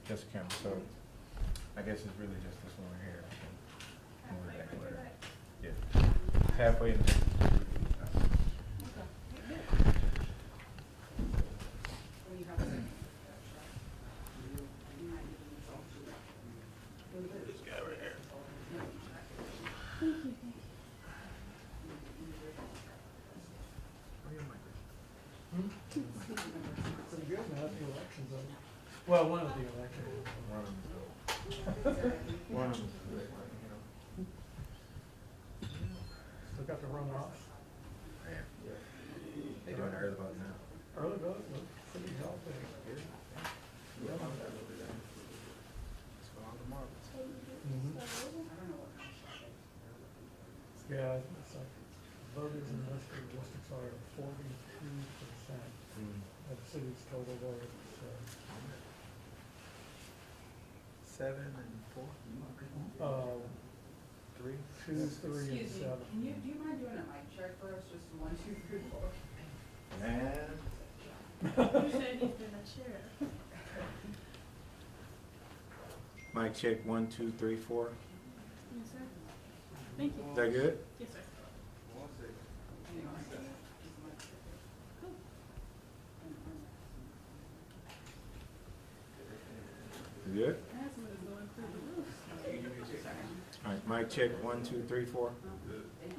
just a camera. So I guess it's really just this one right here. Move it back later. Yeah. Halfway in there. This guy right here. Pretty good now, the election's over. Well, one of the elections. One of them. Still got the runoffs. Man. They doing the early vote now. Early vote was pretty healthy. Mhm. Yeah, it's like voters in most of the districts are 42% of the city's total vote, so. 7 and 4. 3. 2, 3, and Excuse me, 7. do you mind doing a mic check for us, just 1, 2, 3, 4? Man. You said he's been a chair. Mic check 1, 2, 3, 4. Yes, sir. Thank you. Is that good? Yes, sir. You good? Asthma is going through the roof. All right, mic check 1, 2, 3, 4. Thank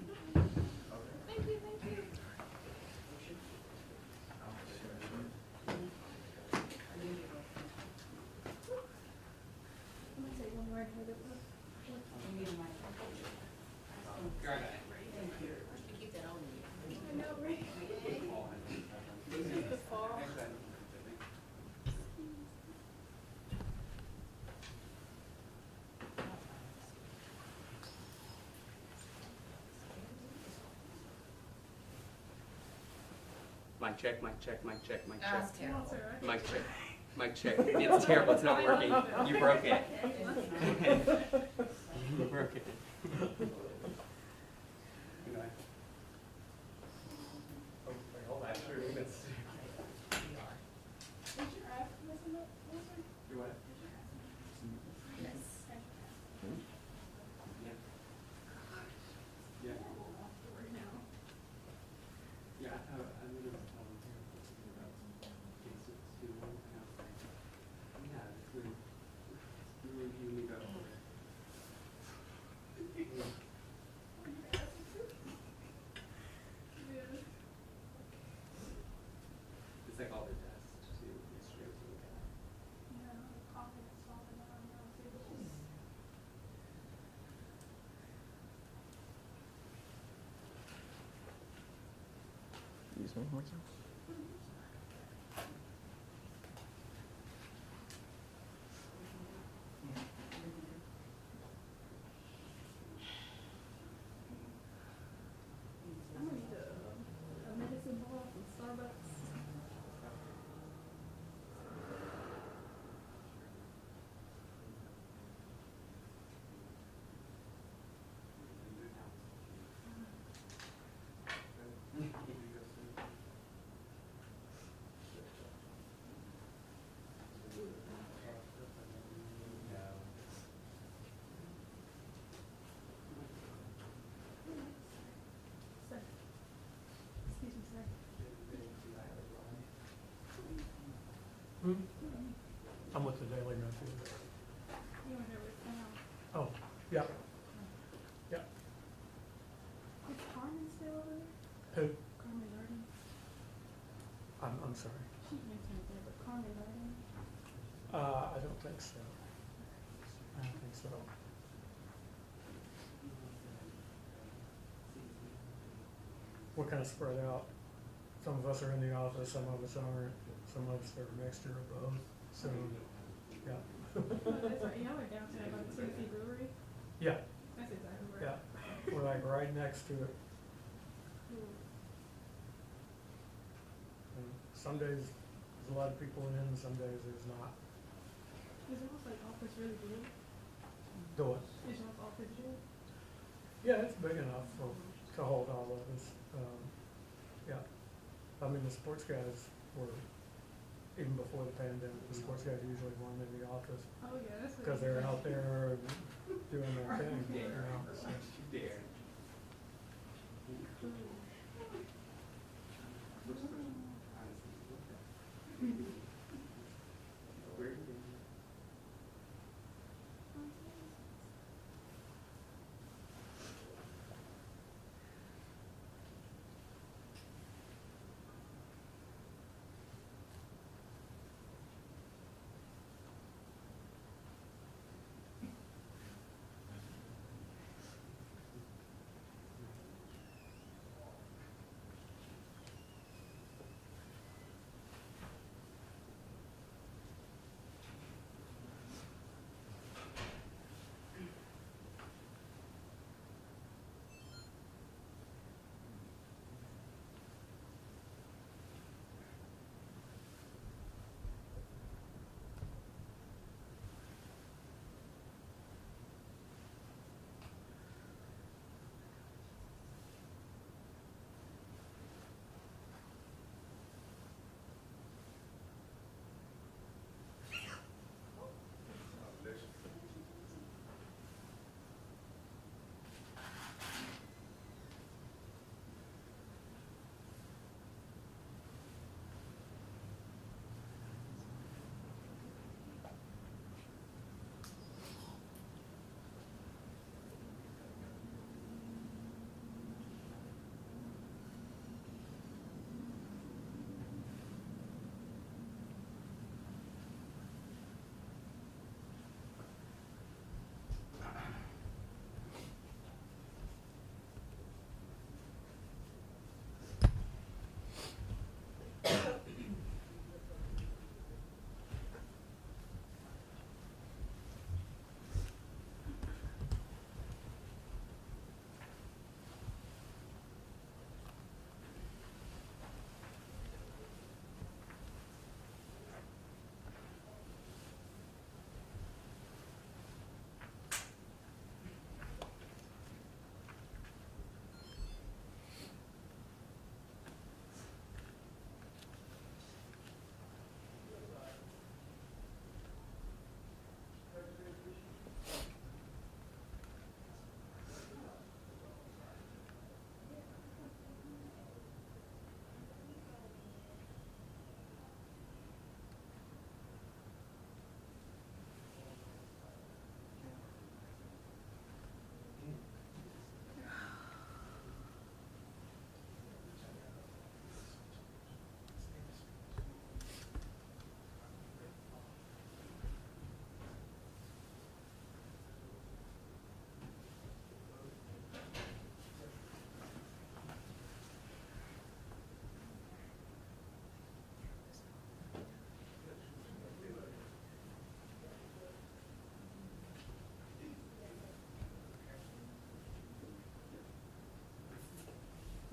you, thank you. I'm gonna take one more hit of this. You need a mic. Thank you. Keep that on you. I know, right? Just the fall. Mic check, mic check, mic check, mic check. That's terrible. No, sir, I Mic can- check, mic check. It's terrible, it's not working. You broke it. You broke it. Anyway. Oh, wait, hold on, sure, let's see. Is your asthma messing up, sir? You what? Yes. Yeah. Yeah. Right now. Yeah, I'm gonna tell them here about cases too. Yeah, it's really unique up there. Yeah. It's like all the tests too, it's straight to look at. Yeah, coffee is falling down now, too. Excuse me, I'm gonna need a medicine ball from Starbucks. Sir. Excuse me, sir. I'm with the Daily Message. You were here with now. Oh, yeah. Yeah. Is Carmen still over there? Who? Carmen Garden? I'm sorry. She mentioned it there, but Carmen Garden? I don't think so. I don't think so. We're kind of spread out. Some of us are in the office, some of us aren't, some of us are a mixture of both, so, yeah. Oh, that's right, y'all are downtown by the Tennessee Brewery? Yeah, That's exactly right. yeah, we're like right next to it. Cool. And some days there's a lot of people in, some days there's not. Is y'all's like office really big? Do it. Is y'all's office big? Yeah, it's big enough to hold all of us. Yeah. I mean, the sports guys were even before the pandemic, the sports guys usually weren't in the office Oh, yeah, that's. because they're out there doing their thing, you Dare, know. you dare. First question, honestly, what's that? Where did they?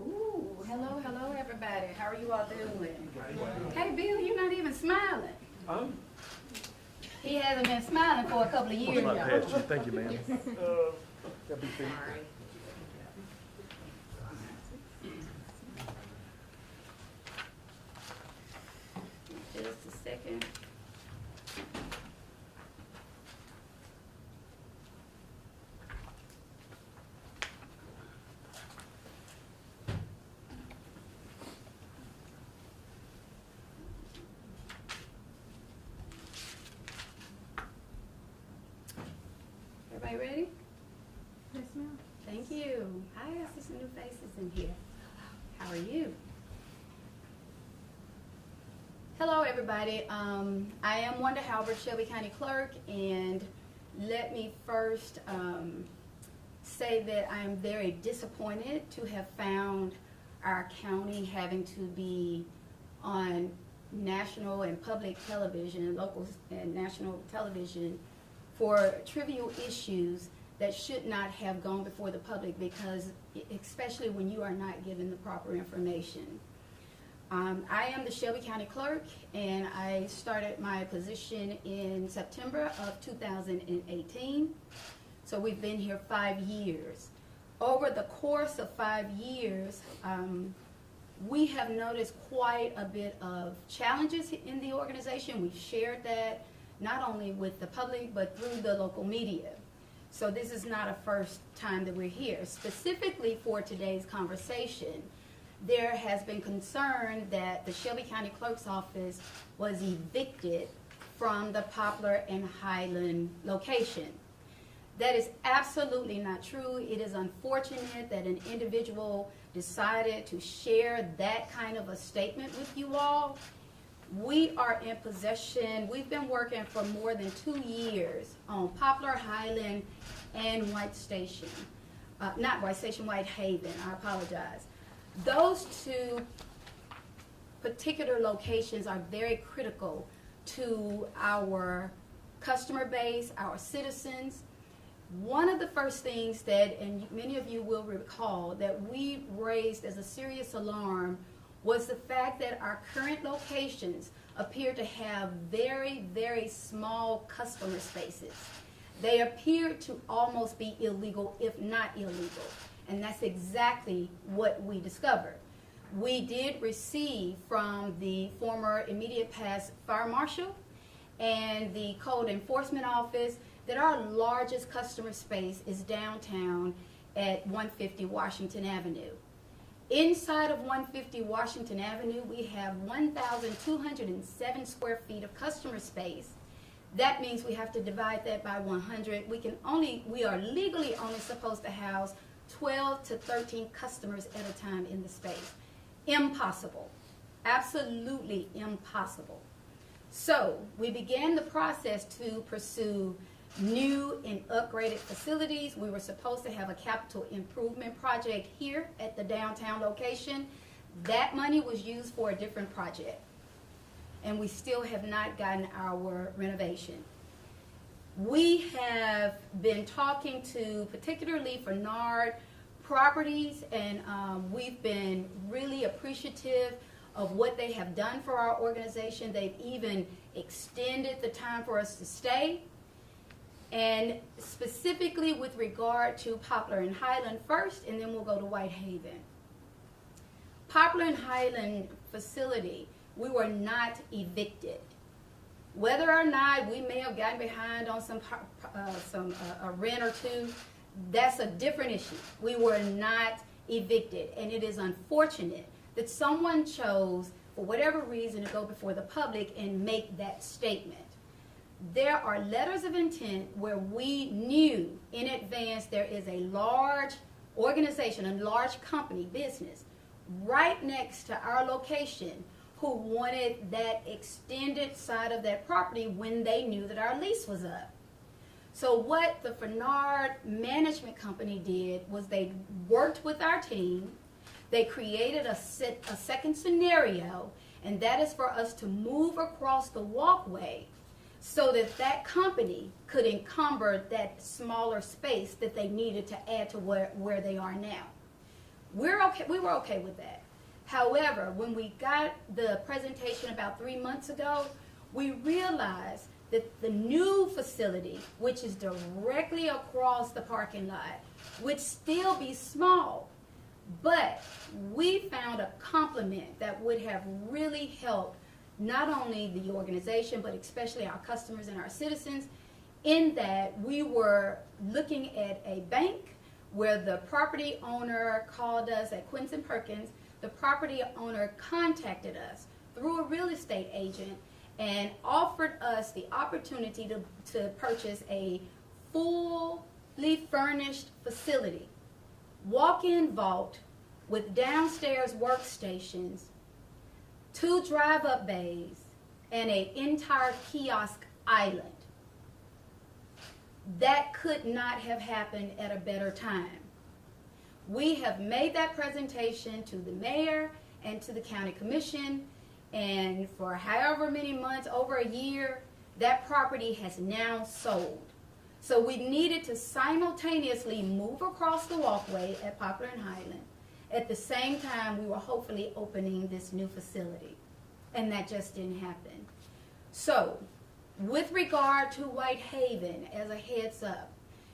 Ooh, hello, everybody. How are you all doing? Hey, Bill, you're not even smiling. He hasn't been smiling for a couple of years Right now. past you. Thank you, ma'am. Gotta be fair. Just a second. Everybody ready? Yes, ma'am. Thank you. Hi, I see some new faces in here. How are you? Hello, everybody. I am Wanda Halbert, Shelby County Clerk, and let me first say that I am very disappointed to have found our county having to be on national and public television, local and national television, for trivial issues that should not have gone before the public, because especially when you are not given the proper information. I am the Shelby County Clerk, and I started my position in September of 2018. So we've been here 5 years. Over the course of 5 years, we have noticed quite a bit of challenges in the organization. We've shared that not only with the public, but through the local media. So this is not a first time that we're here. Specifically for today's conversation, there has been concern that the Shelby County Clerk's Office was evicted from the Poplar and Highland location. That is absolutely not true. It is unfortunate that an individual decided to share that kind of a statement with you all. We are in possession. We've been working for more than 2 years on Poplar, Highland, and White Station. Not White Station, White Haven, I apologize. Those two particular locations are very critical to our customer base, our citizens. One of the first things that, and many of you will recall, that we raised as a serious alarm was the fact that our current locations appear to have very, very small customer spaces. They appear to almost be illegal, if not illegal. And that's exactly what we discovered. We did receive from the former immediate past fire marshal and the code enforcement office that our largest customer space is downtown at 150 Washington Avenue. Inside of 150 Washington Avenue, we have 1,207 square feet of customer space. That means we have to divide that by 100. We are legally only supposed to house 12 to 13 customers at a time in the space. Impossible. Absolutely impossible. So we began the process to pursue new and upgraded facilities. We were supposed to have a capital improvement project here at the downtown location. That money was used for a different project, and we still have not gotten our renovation. We have been talking to particularly for NARD properties, and we've been really appreciative of what they have done for our organization. They've even extended the time for us to stay. And specifically with regard to Poplar and Highland first, and then we'll go to White Haven. Poplar and Highland facility, we were not evicted. Whether or not we may have gotten behind on a rent or two, that's a different issue. We were not evicted, and it is unfortunate that someone chose, for whatever reason, to go before the public and make that statement. There are letters of intent where we knew in advance there is a large organization, a large company, business, right next to our location who wanted that extended side of that property when they knew that our lease was up. So what the Fernard Management Company did was they worked with our team. They created a second scenario, and that is for us to move across the walkway so that that company could encumber that smaller space that they needed to add to where they are now. We were okay with that. However, when we got the presentation about 3 months ago, we realized that the new facility, which is directly across the parking lot, would still be small. But we found a complement that would have really helped not only the organization, but especially our customers and our citizens, in that we were looking at a bank where the property owner called us at Quincy Perkins. The property owner contacted us through a real estate agent and offered us the opportunity to purchase a fully furnished facility, walk-in vault with downstairs workstations, 2 drive-up bays, and an entire kiosk island. That could not have happened at a better time. We have made that presentation to the mayor and to the county commission, and for however many months, over a year, that property has now sold. So we needed to simultaneously move across the walkway at Poplar and Highland. At the same time, we were hopefully opening this new facility, and that just didn't happen. So with regard to White Haven, as a heads up,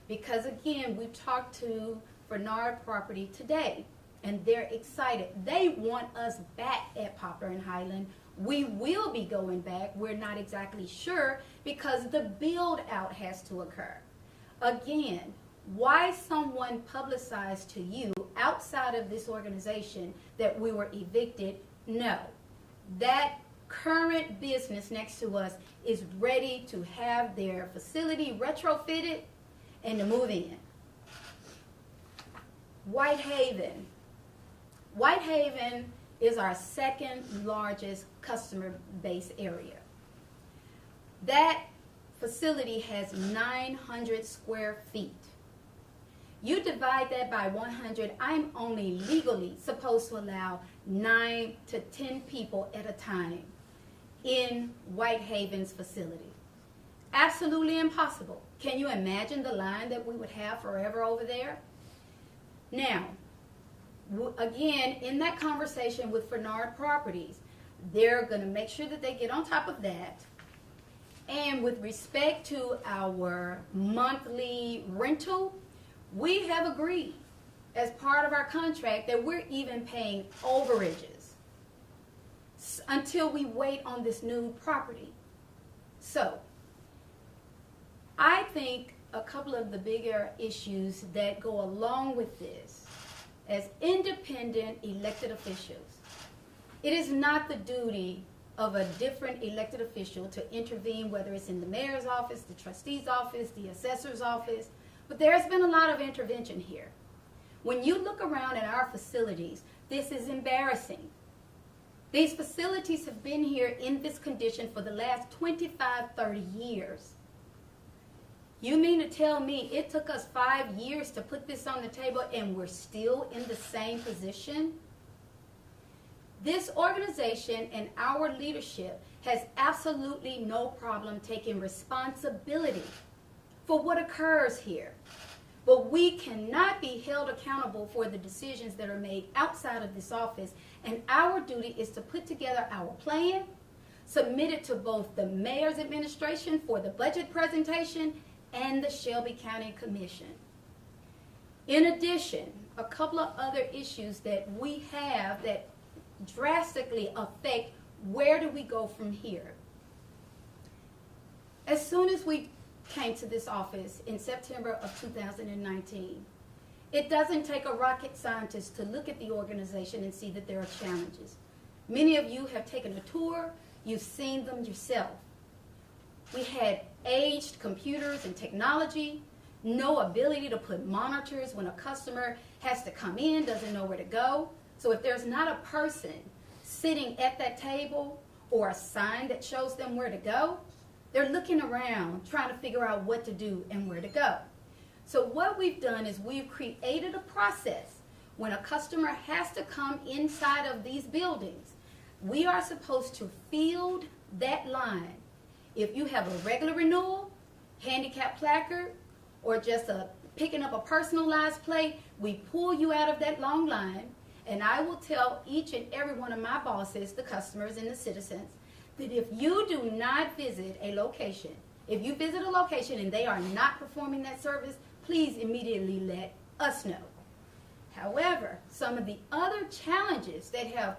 because again, we talked to Bernard property today, and they're excited. They want us back at Poplar and Highland. We will be going back. We're not exactly sure because the build out has to occur. Again, why someone publicized to you outside of this organization that we were evicted? No. That current business next to us is ready to have their facility retrofitted and to move in. Whitehaven. Whitehaven is our second largest customer base area. That facility has 900 square feet. You divide that by 100, I'm only legally supposed to allow 9 to 10 people at a time in Whitehaven's facility. Absolutely impossible. Can you imagine the line that we would have forever over there? Now, again, in that conversation with Fernard Properties, they're going to make sure that they get on top of that. And with respect to our monthly rental, we have agreed as part of our contract that we're even paying overages until we wait on this new property. So, I think a couple of the bigger issues that go along with this, as independent elected officials, it is not the duty of a different elected official to intervene, whether it's in the mayor's office, the trustee's office, the assessor's office, but there's been a lot of intervention here. When you look around at our facilities, this is embarrassing. These facilities have been here in this condition for the last 25, 30 years. You mean to tell me it took us 5 years to put this on the table and we're still in the same position? This organization and our leadership has absolutely no problem taking responsibility for what occurs here. But we cannot be held accountable for the decisions that are made outside of this office, and our duty is to put together our plan, submit it to both the mayor's administration for the budget presentation and the Shelby County Commission. In addition, a couple of other issues that we have that drastically affect where do we go from here. As soon as we came to this office in September of 2019, it doesn't take a rocket scientist to look at the organization and see that there are challenges. Many of you have taken a tour, you've seen them yourself. We had aged computers and technology, no ability to put monitors when a customer has to come in, doesn't know where to go. So if there's not a person sitting at that table or a sign that shows them where to go, they're looking around trying to figure out what to do and where to go. So what we've done is we've created a process. When a customer has to come inside of these buildings, we are supposed to field that line. If you have a regular renewal, handicap placard, or just picking up a personalized plate, we pull you out of that long line, and I will tell each and every one of my bosses, the customers and the citizens, that if you do not visit a location, if you visit a location and they are not performing that service, please immediately let us know. However, some of the other challenges that have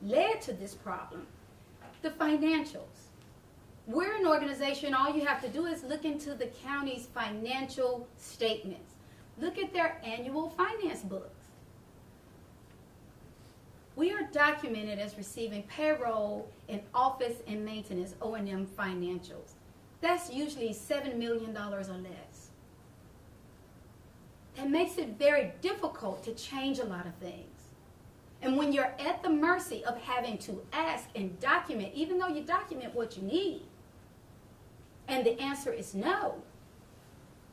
led to this problem, the financials. We're an organization, all you have to do is look into the county's financial statements. Look at their annual finance books. We are documented as receiving payroll and office and maintenance O&M financials. That's usually $7 million or less. That makes it very difficult to change a lot of things. And when you're at the mercy of having to ask and document, even though you document what you need, and the answer is no,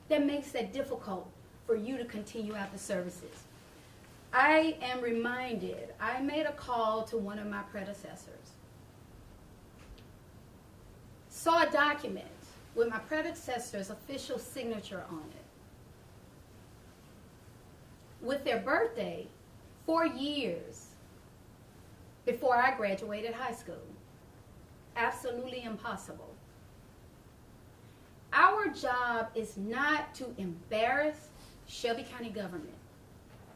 that makes it difficult for you to continue out the services. I am reminded, I made a call to one of my predecessors, saw a document with my predecessor's official signature on it. With their birthday, 4 years before I graduated high school. Absolutely impossible. Our job is not to embarrass Shelby County government.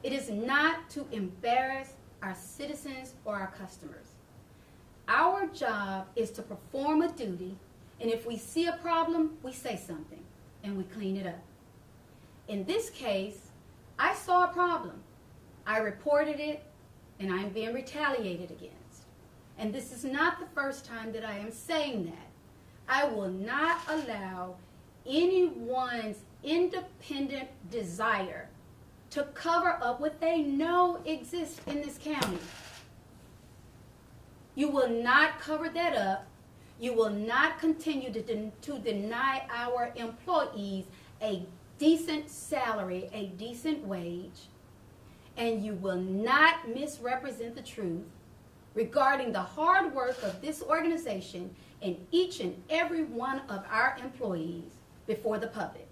It is not to embarrass our citizens or our customers. Our job is to perform a duty, and if we see a problem, we say something, and we clean it up. In this case, I saw a problem. I reported it, and I am being retaliated against. And this is not the first time that I am saying that. I will not allow anyone's independent desire to cover up what they know exists in this county. You will not cover that up. You will not continue to deny our employees a decent salary, a decent wage, and you will not misrepresent the truth regarding the hard work of this organization and each and every one of our employees before the public.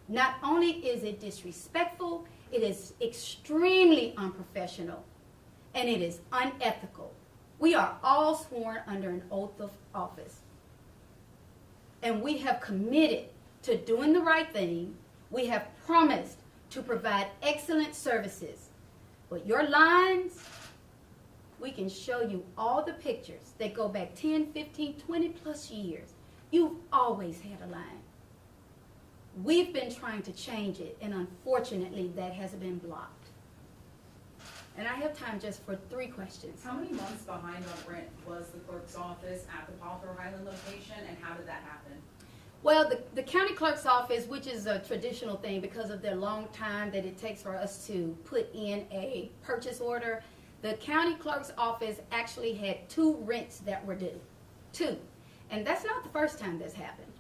Not only is it disrespectful, it is extremely unprofessional, and it is unethical. We are all sworn under an oath of office, and we have committed to doing the right thing. We have promised to provide excellent services. But your lines, we can show you all the pictures that go back 10, 15, 20 plus years. You've always had a line. We've been trying to change it, and unfortunately that has been blocked. And I have time just for 3 questions. How many months behind on rent was the clerk's office at the Hawthorne Highland location, and how did that happen? Well, the county clerk's office, which is a traditional thing because of the long time that it takes for us to put in a purchase order, the county clerk's office actually had 2 rents that were due. 2. And that's not the first time that's happened.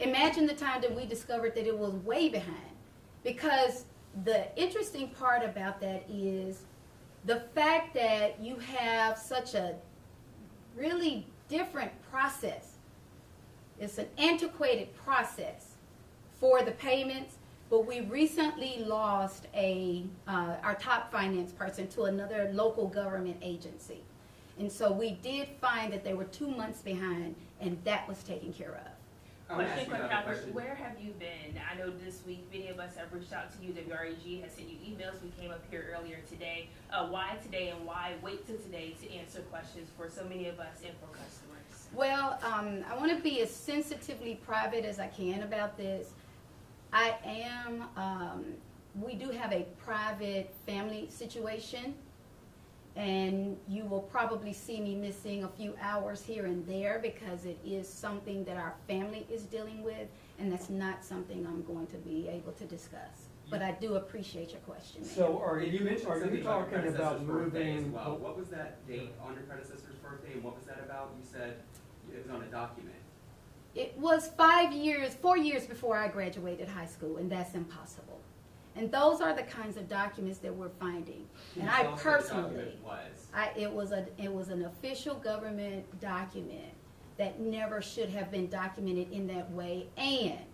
Imagine the time that we discovered that it was way behind. Because the interesting part about that is the fact that you have such a really different process. It's an antiquated process for the payments, but we recently lost our top finance person to another local government agency. And so we did find that they were 2 months behind, and that was taken care of. Question, Clerk Halbert, where have you been? I know this week many of us have reached out to you. WRAG has sent you emails. We came up here earlier today. Why today, and why wait till today to answer questions for so many of us and for customers? Well, I want to be as sensitively private as I can about this. We do have a private family situation, and you will probably see me missing a few hours here and there because it is something that our family is dealing with, and that's not something I'm going to be able to discuss. But I do appreciate your question. So are And you mentioned are something you about your talking about predecessor's birthday as moving? well. What was that date on your predecessor's birthday, and what was that about? You said it was on a document. It was 4 years before I graduated high school, and that's impossible. And those are the kinds of documents that we're finding. Can And you I tell us what the personally, document was? it was an official government document that never should have been documented in that way. And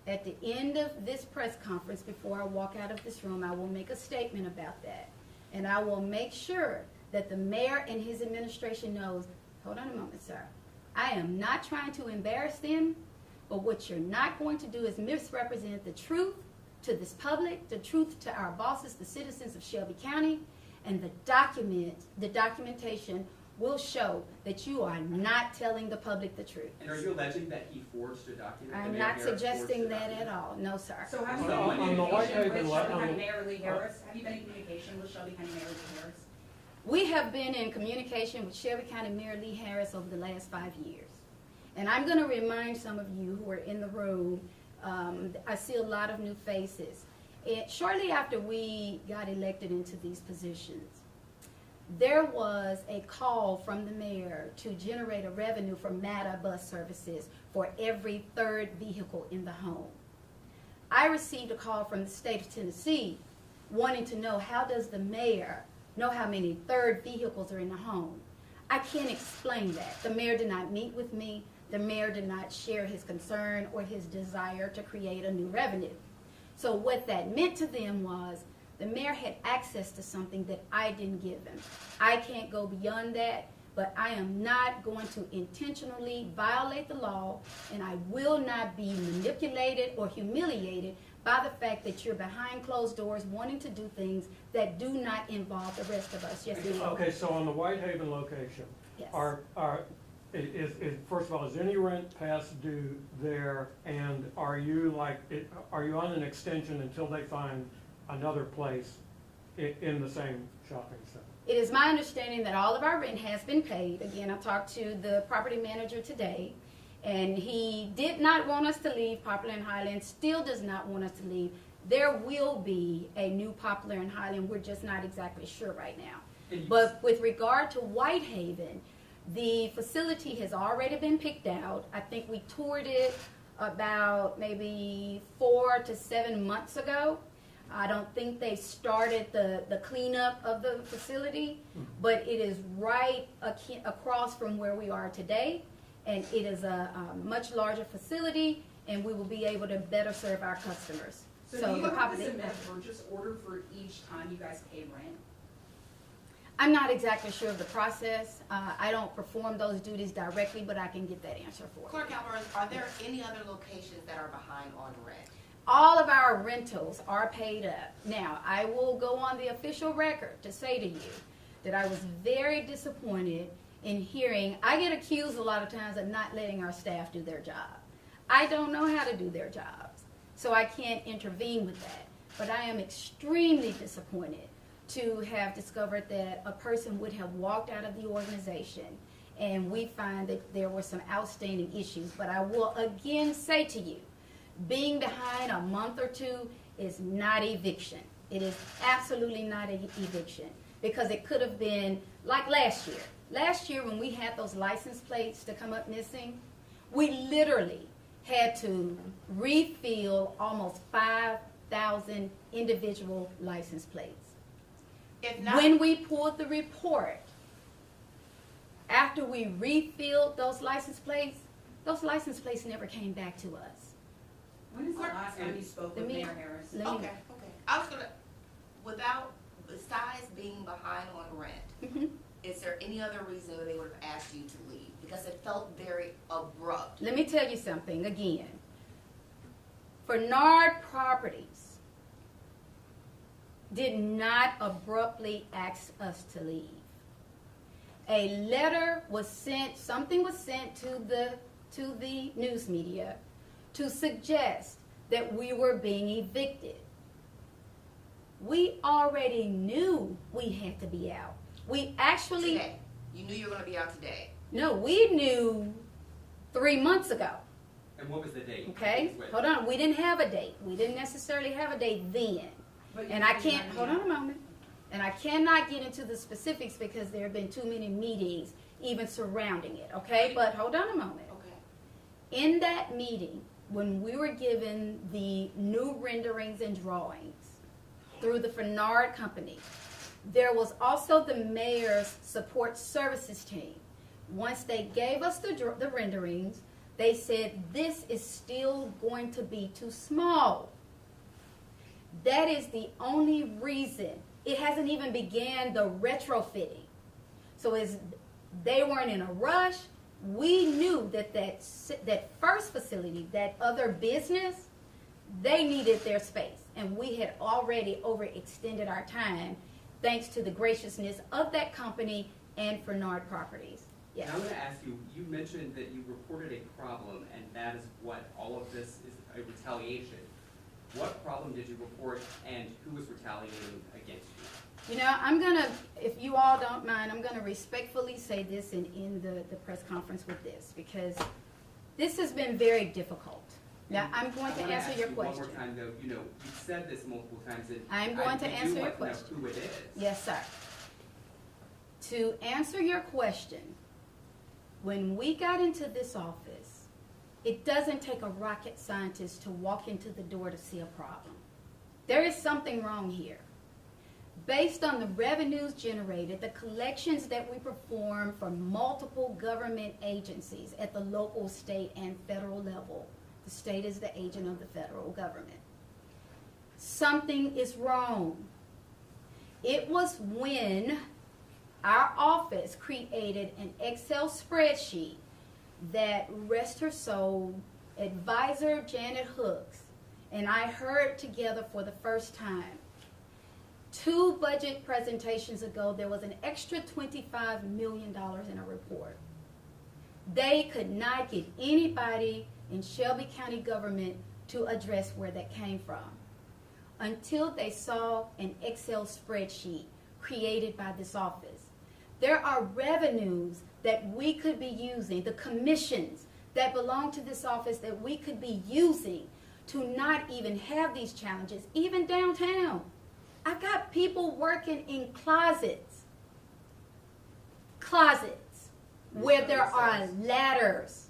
at the end of this press conference, before I walk out of this room, I will make a statement about that. And I will make sure that the mayor and his administration knows, hold on a moment, sir. I am not trying to embarrass them, but what you're not going to do is misrepresent the truth to this public, the truth to our bosses, the citizens of Shelby County, and the documentation will show that you are not telling the public the truth. And are you alleging that he forged a document? I'm not suggesting that at all. No, sir. So have you So been in on the white communication paper, with like, Shelby on County the- Mayor Lee Harris? Have you been in communication with Shelby County Mayor Lee Harris? We have been in communication with Shelby County Mayor Lee Harris over the last 5 years. And I'm going to remind some of you who are in the room, I see a lot of new faces. And shortly after we got elected into these positions, there was a call from the mayor to generate a revenue for MATA bus services for every 3rd vehicle in the home. I received a call from the state of Tennessee wanting to know, how does the mayor know how many 3rd vehicles are in the home? I can't explain that. The mayor did not meet with me. The mayor did not share his concern or his desire to create a new revenue. So what that meant to them was the mayor had access to something that I didn't give him. I can't go beyond that, but I am not going to intentionally violate the law, and I will not be manipulated or humiliated by the fact that you're behind closed doors wanting to do things that do not involve the rest of us. Yes, ma'am. Okay, so on the Whitehaven location, Yes. first of all, is any rent past due there, and are you on an extension until they find another place in the same shopping center? It is my understanding that all of our rent has been paid. Again, I talked to the property manager today, and he did not want us to leave Poplar and Highland, still does not want us to leave. There will be a new Poplar and Highland, we're just not exactly sure right now. But with regard to Whitehaven, the facility has already been picked out. I think we toured it about maybe 4 to 7 months ago. I don't think they started the cleanup of the facility, but it is right across from where we are today, and it is a much larger facility, and we will be able to better serve our customers. So do you have to submit a purchase order for each time you guys pay rent? I'm not exactly sure of the process. I don't perform those duties directly, but I can get that answer for you. Clerk Halbert, are there any other locations that are behind on rent? All of our rentals are paid up. Now, I will go on the official record to say to you that I was very disappointed in hearing, I get accused a lot of times of not letting our staff do their job. I don't know how to do their jobs, so I can't intervene with that. But I am extremely disappointed to have discovered that a person would have walked out of the organization, and we find that there were some outstanding issues. But I will again say to you, being behind a month or two is not eviction. It is absolutely not an eviction, because it could have been like last year. Last year when we had those license plates to come up missing, we literally had to refill almost 5,000 individual license plates. If not, When we pulled the report, after we refilled those license plates never came back to us. When is the last time you spoke with Mayor Harris? Let me- okay. I was gonna, besides being behind on rent, Mhm. is there any other reason that they would have asked you to leave? Because it felt very abrupt. Let me tell you something again. Bernard Properties did not abruptly ask us to leave. A letter was sent, something was sent to the news media to suggest that we were being evicted. We already knew we had to be out. We actually, Today. You knew you were gonna be out today. no, we knew 3 months ago. And what was the date? Okay, hold on. We didn't have a date. We didn't necessarily have a date then. But you And I know can't, you're hold gonna on a moment. And I cannot get into the specifics because there have been too many meetings even surrounding it, okay? But hold on a moment. Okay. In that meeting, when we were given the new renderings and drawings through the Fernard Company, there was also the mayor's support services team. Once they gave us the renderings, they said this is still going to be too small. That is the only reason. It hasn't even began the retrofitting. So as they weren't in a rush, we knew that first facility, that other business, they needed their space. And we had already overextended our time thanks to the graciousness of that company and Fernard Properties. Yes. And I'm going to ask you, you mentioned that you reported a problem, and that is what all of this is, a retaliation. What problem did you report, and who was retaliating against you? You know, I'm going to, if you all don't mind, I'm going to respectfully say this and end the press conference with this, because this has been very difficult. Now, I'm going to answer your question. One more time, though, you know, you've said this multiple times, and I'm going to answer your I do want question. to know who it is. Yes, sir. To answer your question, when we got into this office, it doesn't take a rocket scientist to walk into the door to see a problem. There is something wrong here. Based on the revenues generated, the collections that we perform for multiple government agencies at the local, state, and federal level, the state is the agent of the federal government. Something is wrong. It was when our office created an Excel spreadsheet that, rest her soul, advisor Janet Hooks and I heard together for the first time. 2 budget presentations ago, there was an extra $25 million in a report. They could not get anybody in Shelby County government to address where that came from until they saw an Excel spreadsheet created by this office. There are revenues that we could be using, the commissions that belong to this office that we could be using to not even have these challenges, even downtown. I've got people working in closets where there are ladders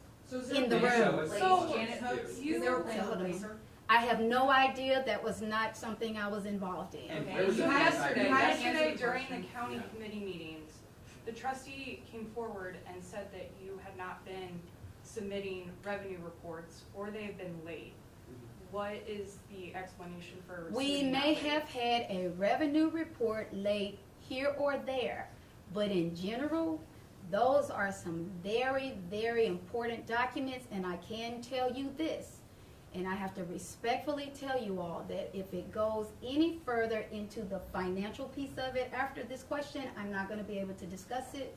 in the room. So, Janet Hooks, is there a plan to replace her? I have no idea. That was not something I was involved in. And Okay. where was the Yesterday, plan? Yesterday during the question. county Yeah. committee meetings, the trustee came forward and said that you had not been submitting revenue reports or they have been late. What is the explanation for We submitting may that late? have had a revenue report late here or there, but in general, those are some very, very important documents, and I can tell you this, and I have to respectfully tell you all that if it goes any further into the financial piece of it after this question, I'm not going to be able to discuss it.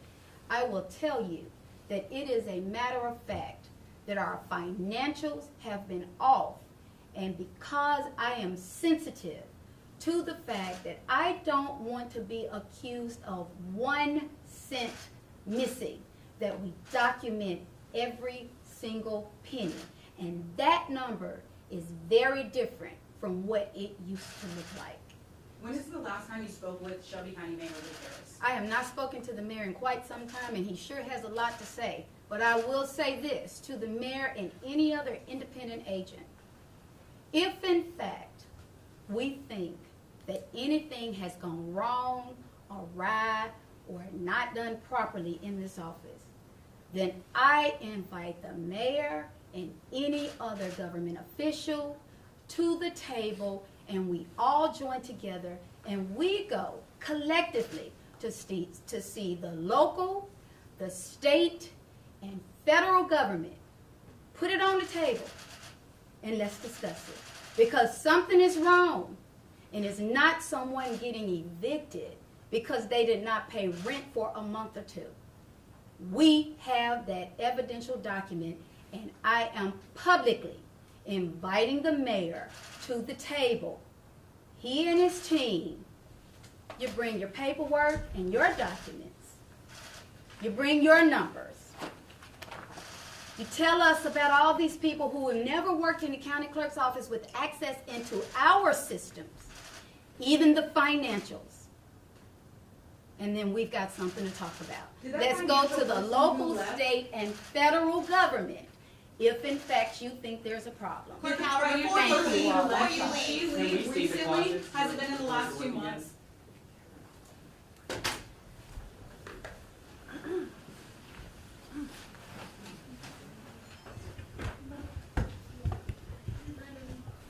I will tell you that it is a matter of fact that our financials have been off, and because I am sensitive to the fact that I don't want to be accused of 1 cent missing, that we document every single penny. And that number is very different from what it used to look like. When is the last time you spoke with Shelby County Mayor Lee Harris? I have not spoken to the mayor in quite some time, and he sure has a lot to say. But I will say this to the mayor and any other independent agent. If in fact we think that anything has gone wrong, awry, or not done properly in this office, then I invite the mayor and any other government official to the table, and we all join together and we go collectively to see the local, the state, and federal government. Put it on the table and let's discuss it. Because something is wrong, and it's not someone getting evicted because they did not pay rent for a month or 2. We have that evidential document, and I am publicly inviting the mayor to the table. He and his team, you bring your paperwork and your documents. You bring your numbers. You tell us about all these people who have never worked in the county clerk's office with access into our systems, even the financials. And then we've got something to talk about. Did that Let's go financial to the person local, who left- state, and federal government if in fact you think there's a problem. Clerk, Now, are you before you saying leave, she before left- you leave, she can we leave see the recently? closets? Has it been in the last 2 months?